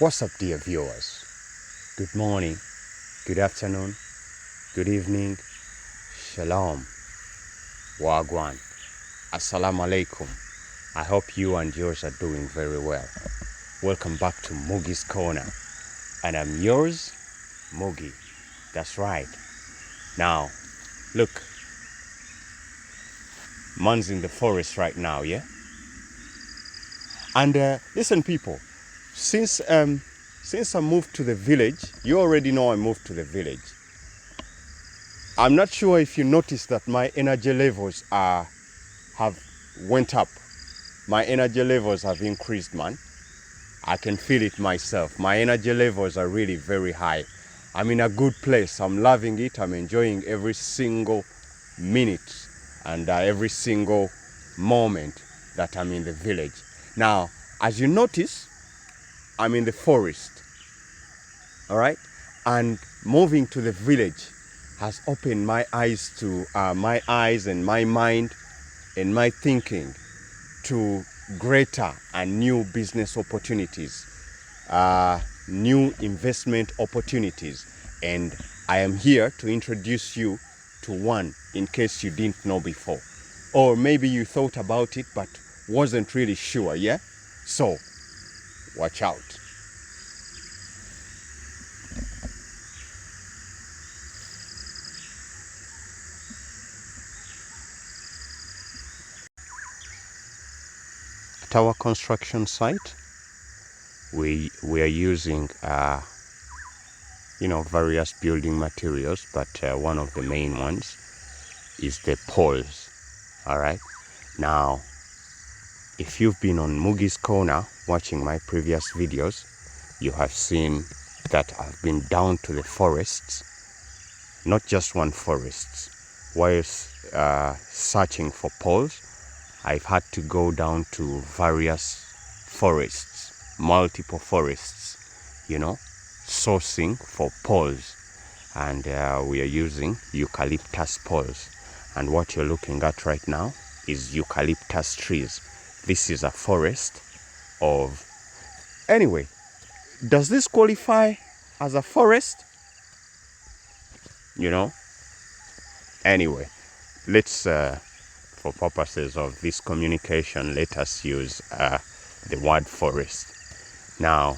What's up, dear viewers? Good morning, good afternoon, good evening, shalom, wagwan, assalamu alaikum. I hope you and yours are doing very well. Welcome back to Mugi's Corner, and I'm yours, Mugi. That's right. Now, look, man's in the forest right now, yeah? And listen, people, since I moved to the village, you already know I moved to the village. I'm not sure if you noticed that my energy levels have went up. My energy levels have increased, man. I can feel it myself. My energy levels are really very high. I'm in a good place. I'm loving it. I'm enjoying every single minute and every single moment that I'm in the village. Now, as you notice, I'm in the forest. All right? And moving to the village has opened my eyes to and my mind and my thinking to greater and new business opportunities, new investment opportunities. And I am here to introduce you to one in case you didn't know before. Or maybe you thought about it but wasn't really sure, yeah? So, watch out. At our construction site, we are using various building materials, but one of the main ones is the poles. All right. Now, if you've been on Mugi's Corner watching my previous videos, you have seen that I've been down to the forests, not just one forest. Whilst searching for poles, I've had to go down to various forests, multiple forests, sourcing for poles. And we are using eucalyptus poles. And what you're looking at right now is eucalyptus trees. This is a forest of... Anyway, does this qualify as a forest? Anyway, let's... for purposes of this communication, let us use the word forest. Now,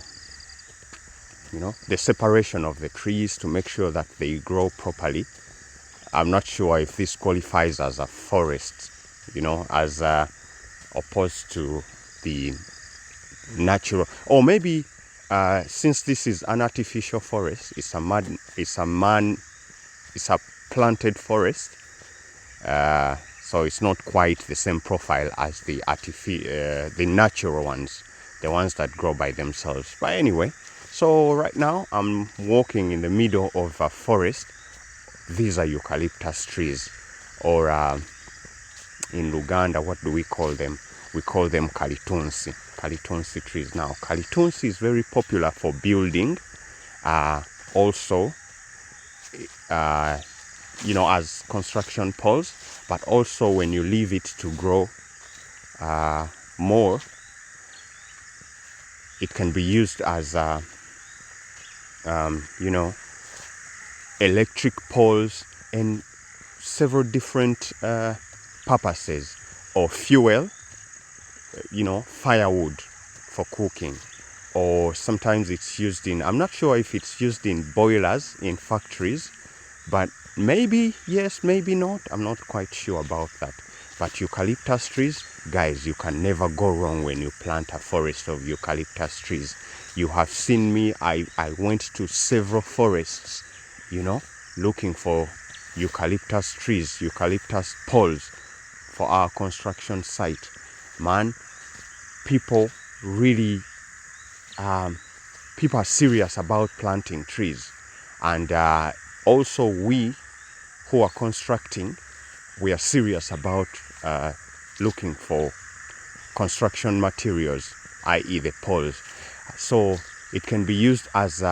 the separation of the trees to make sure that they grow properly. I'm not sure if this qualifies as a forest, as opposed to the natural, or maybe since this is an artificial forest, it's a planted forest. So it's not quite the same profile as the natural ones, the ones that grow by themselves. But anyway, so right now I'm walking in the middle of a forest. These are eucalyptus trees, or in Luganda, what do we call them? We call them kalitunsi trees. Now, kalitunsi is very popular for building, also, as construction poles, but also when you leave it to grow more, it can be used as, electric poles and several different purposes, or fuel, firewood for cooking, or sometimes it's used in, I'm not sure if it's used in boilers in factories, but maybe yes, maybe not. I'm not quite sure about that. But eucalyptus trees, guys, you can never go wrong when you plant a forest of eucalyptus trees. You have seen me, I went to several forests, looking for eucalyptus trees, eucalyptus poles for our construction site. Man, people really, people are serious about planting trees. And also we who are constructing, we are serious about looking for construction materials, i.e. the poles. So it can be used as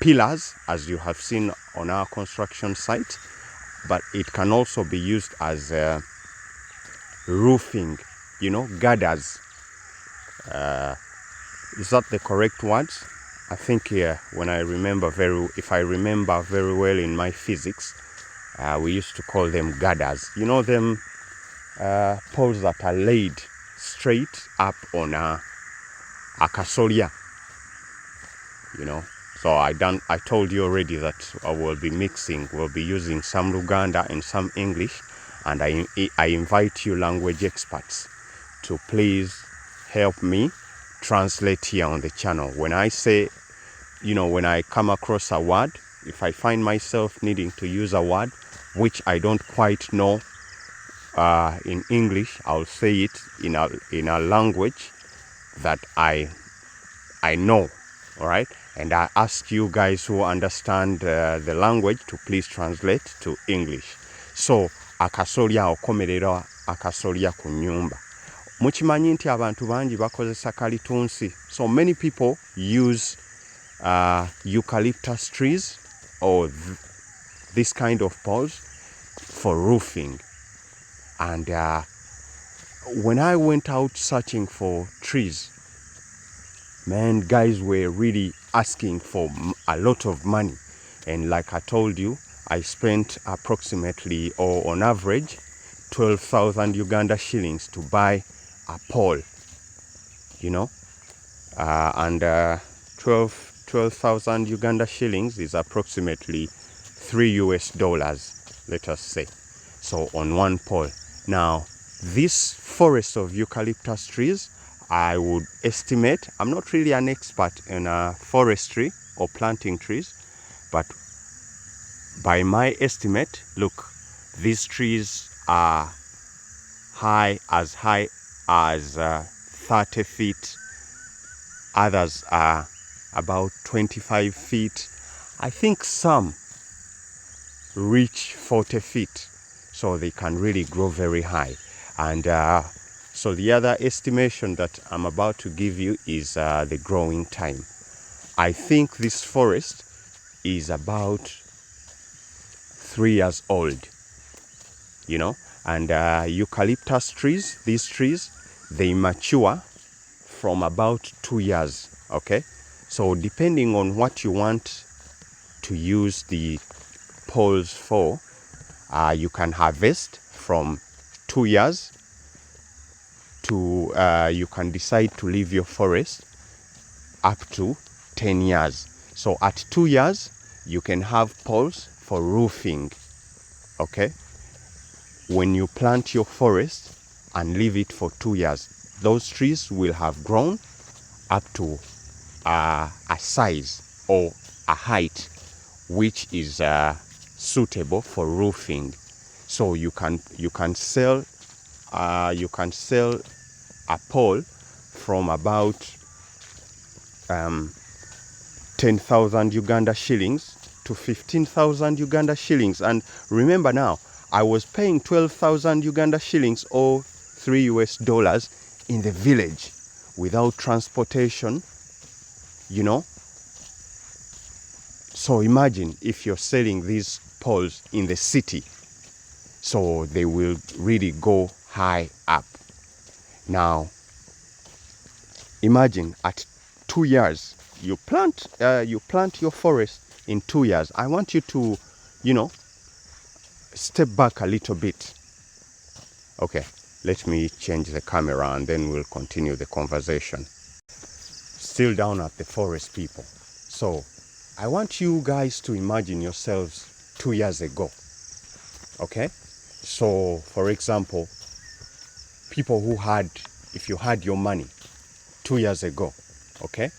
pillars, as you have seen on our construction site, but it can also be used as roofing, girders. Is that the correct word? I think when I remember if I remember very well in my physics, we used to call them girders. You know them poles that are laid straight up on a kasolya, you know. So I told you already that I will be using some Luganda and some English, and I invite you language experts to please help me translate here on the channel. When I say, when I come across a word, if I find myself needing to use a word which I don't quite know in English, I'll say it in a language that I know, all right? And I ask you guys who understand the language to please translate to English. So, akasolya okomerera akasolya ku nyumba. Mukimanyi nti abantu bangi bakozesa kalitunsi. So many people use eucalyptus trees or this kind of poles for roofing. And when I went out searching for trees, man, guys were really asking for a lot of money. And like I told you, I spent approximately, or on average, 12,000 Uganda shillings to buy a pole, and 12,000 Uganda shillings is approximately $3, let us say. So on one pole. Now, this forest of eucalyptus trees, I would estimate, I'm not really an expert in forestry or planting trees, but by my estimate, look, these trees are high as 30 feet. Others are about 25 feet. I think some reach 40 feet. So they can really grow very high. And so the other estimation that I'm about to give you is the growing time. I think this forest is about 3 years old, and eucalyptus trees, these trees, they mature from about 2 years, okay? So depending on what you want to use the poles for, you can harvest from 2 years to, you can decide to leave your forest up to 10 years. So at 2 years, you can have poles for roofing, okay? When you plant your forest and leave it for 2 years, those trees will have grown up to a size or a height which is suitable for roofing. So you can sell a pole from about 10,000 Uganda shillings to 15,000 Uganda shillings. And remember now, I was paying 12,000 Uganda shillings or $3 in the village without transportation, So imagine if you're selling these poles in the city. So they will really go high up. Now, imagine at 2 years, you plant your forest in 2 years. I want you to, step back a little bit. Okay, let me change the camera and then we'll continue the conversation. Still down at the forest, people. So I want you guys to imagine yourselves 2 years ago. Okay? So, for example, people if you had your money 2 years ago, okay?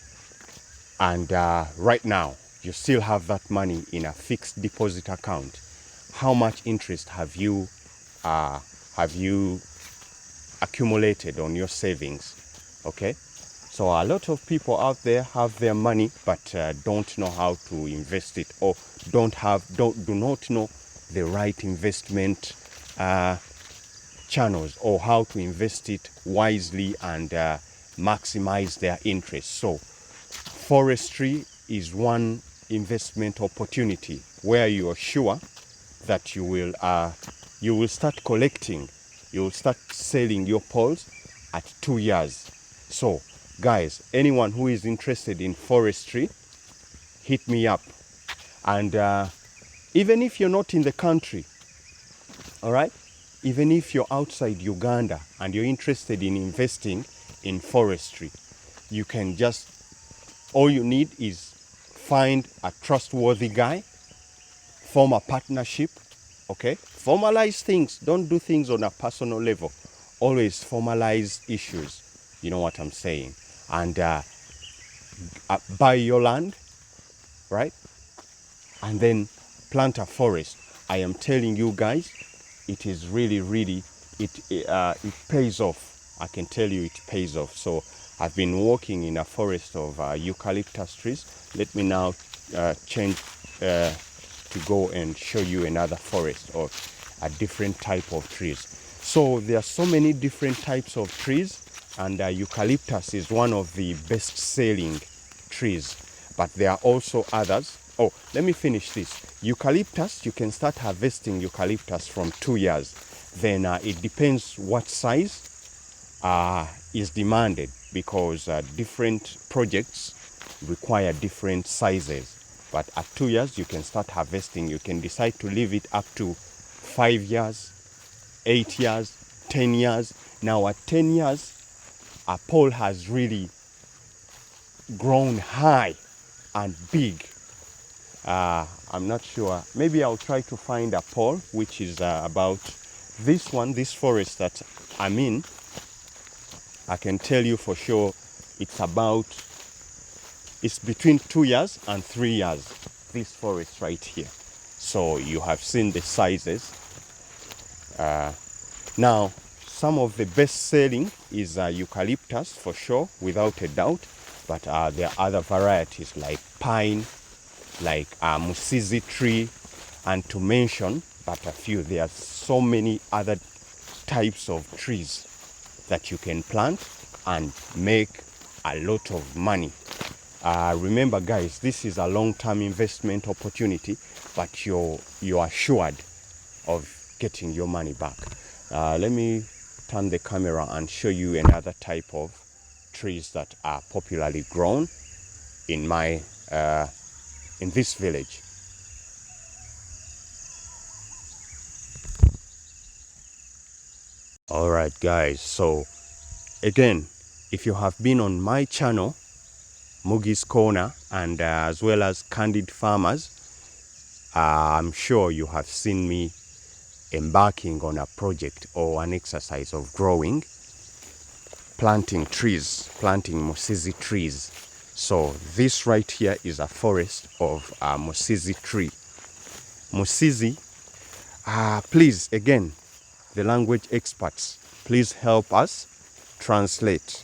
And right now, you still have that money in a fixed deposit account. How much interest have you accumulated on your savings? Okay? So a lot of people out there have their money but don't know how to invest it, or do not know the right investment channels, or how to invest it wisely and maximize their interest. So forestry is one investment opportunity where you are sure that you will start collecting, you will start selling your poles at 2 years. So guys, anyone who is interested in forestry, hit me up. And even if you're not in the country, all right, even if you're outside Uganda and you're interested in investing in forestry, you can just, all you need is find a trustworthy guy, form a partnership, okay? Formalize things. Don't do things on a personal level. Always formalize issues. You know what I'm saying? And buy your land, right? And then plant a forest. I am telling you guys, it is really, it pays off. I can tell you it pays off. So I've been working in a forest of eucalyptus trees. Let me now change to go and show you another forest of a different type of trees. So there are so many different types of trees, and eucalyptus is one of the best selling trees, but there are also others. Oh, let me finish this. Eucalyptus, you can start harvesting eucalyptus from 2 years. Then it depends what size is demanded, because different projects require different sizes. But at 2 years, you can start harvesting. You can decide to leave it up to 5 years, 8 years, 10 years. Now at 10 years, a pole has really grown high and big. I'm not sure. Maybe I'll try to find a pole which is about this one, this forest that I'm in. I can tell you for sure it's between 2 years and 3 years, this forest right here. So you have seen the sizes. Now, some of the best selling is eucalyptus for sure, without a doubt. But there are other varieties like pine, like Mosi tree, and to mention but a few. There are so many other types of trees that you can plant and make a lot of money. Remember guys, this is a long-term investment opportunity, but you're assured of getting your money back. Let me turn the camera and show you another type of trees that are popularly grown in my in this village. All right guys, so again, if you have been on my channel, Mugi's Corner, and as well as Candid Farmers, I'm sure you have seen me embarking on a project or an exercise of planting trees, planting Mosi trees. So this right here is a forest of Mosi tree. Mosi, please, again, the language experts, please help us translate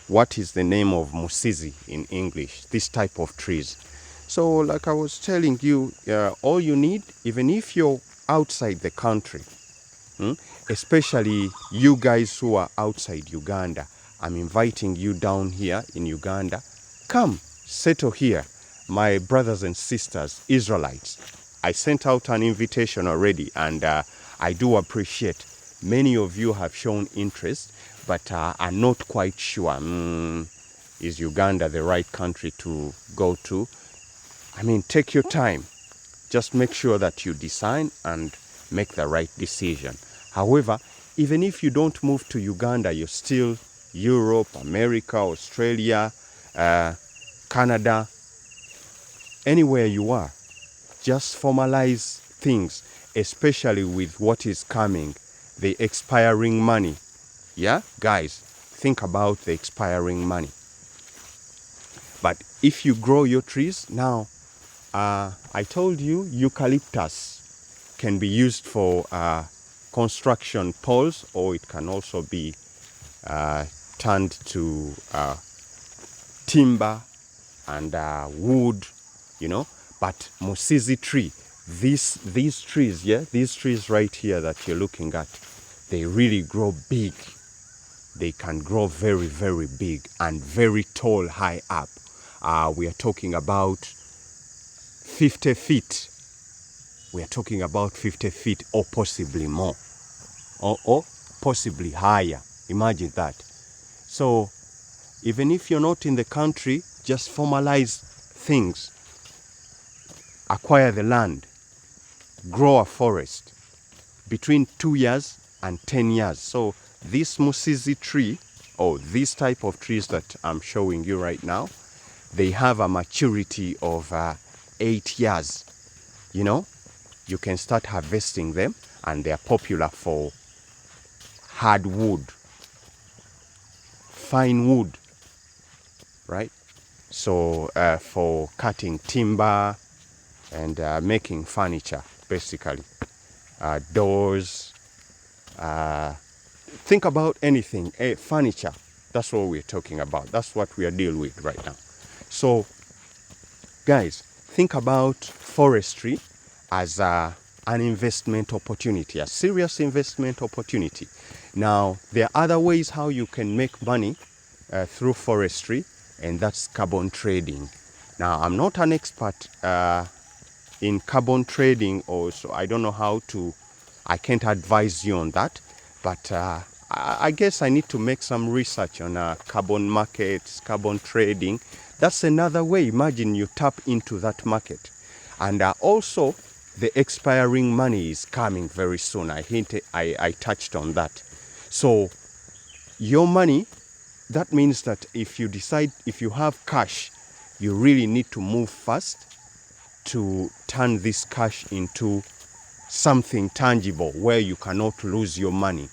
what is the name of Mosi in English, this type of trees. So like I was telling you, all you need, even if you're outside the country, especially you guys who are outside Uganda, I'm inviting you down here in Uganda. Come, settle here, my brothers and sisters, Israelites. I sent out an invitation already, and I do appreciate many of you have shown interest, but are not quite sure, is Uganda the right country to go to? I mean, take your time. Just make sure that you decide and make the right decision. However, even if you don't move to Uganda, you're still Europe, America, Australia, Canada, anywhere you are, just formalize things, especially with what is coming, the expiring money. Yeah, guys, think about the expiring money. But if you grow your trees now, I told you eucalyptus can be used for construction poles, or it can also be turned to timber and wood, you know. But Mosi tree, these trees, yeah, these trees right here that you're looking at, they really grow big. They can grow very, very big and very tall, high up. We are talking about 50 feet. We are talking about 50 feet or possibly more, or possibly higher. Imagine that. So even if you're not in the country, just formalize things. acquire the land, grow a forest between 2 years and 10 years. So this Mosi tree, or this type of trees that I'm showing you right now, they have a maturity of 8 years. You know, you can start harvesting them, and they are popular for hardwood, fine wood, right? So for cutting timber and making furniture, basically. Doors, think about anything, furniture. That's what we're talking about. That's what we are dealing with right now. So, guys, think about forestry as an investment opportunity, a serious investment opportunity. Now, there are other ways how you can make money through forestry, and that's carbon trading. Now, I'm not an expert in carbon trading, or so I don't know how to, I can't advise you on that, but I guess I need to make some research on carbon markets, carbon trading. That's another way. Imagine you tap into that market. And also, the expiring money is coming very soon. I touched on that. So your money, that means that if you decide, if you have cash, you really need to move fast to turn this cash into something tangible where you cannot lose your money.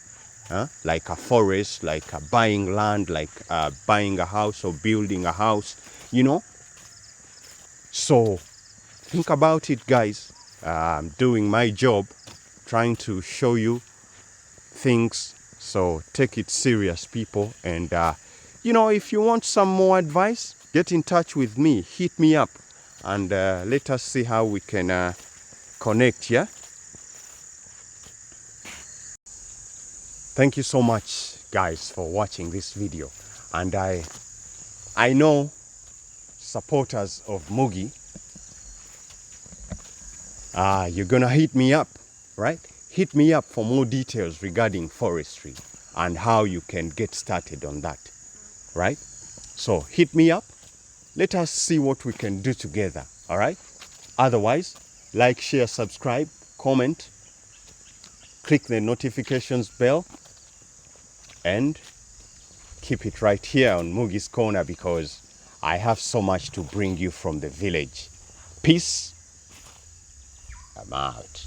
Like a forest, like buying land, like buying a house or building a house, you know. So think about it, guys. I'm doing my job, trying to show you things. So take it serious, people. And, you know, if you want some more advice, get in touch with me. Hit me up. And let us see how we can connect, yeah? Thank you so much, guys, for watching this video. And I know supporters of Mugi, you're gonna hit me up, right? Hit me up for more details regarding forestry and how you can get started on that, right? So hit me up. Let us see what we can do together, all right? Otherwise, like, share, subscribe, comment, click the notifications bell, and keep it right here on Mugi's Corner, because I have so much to bring you from the village. Peace. I'm out.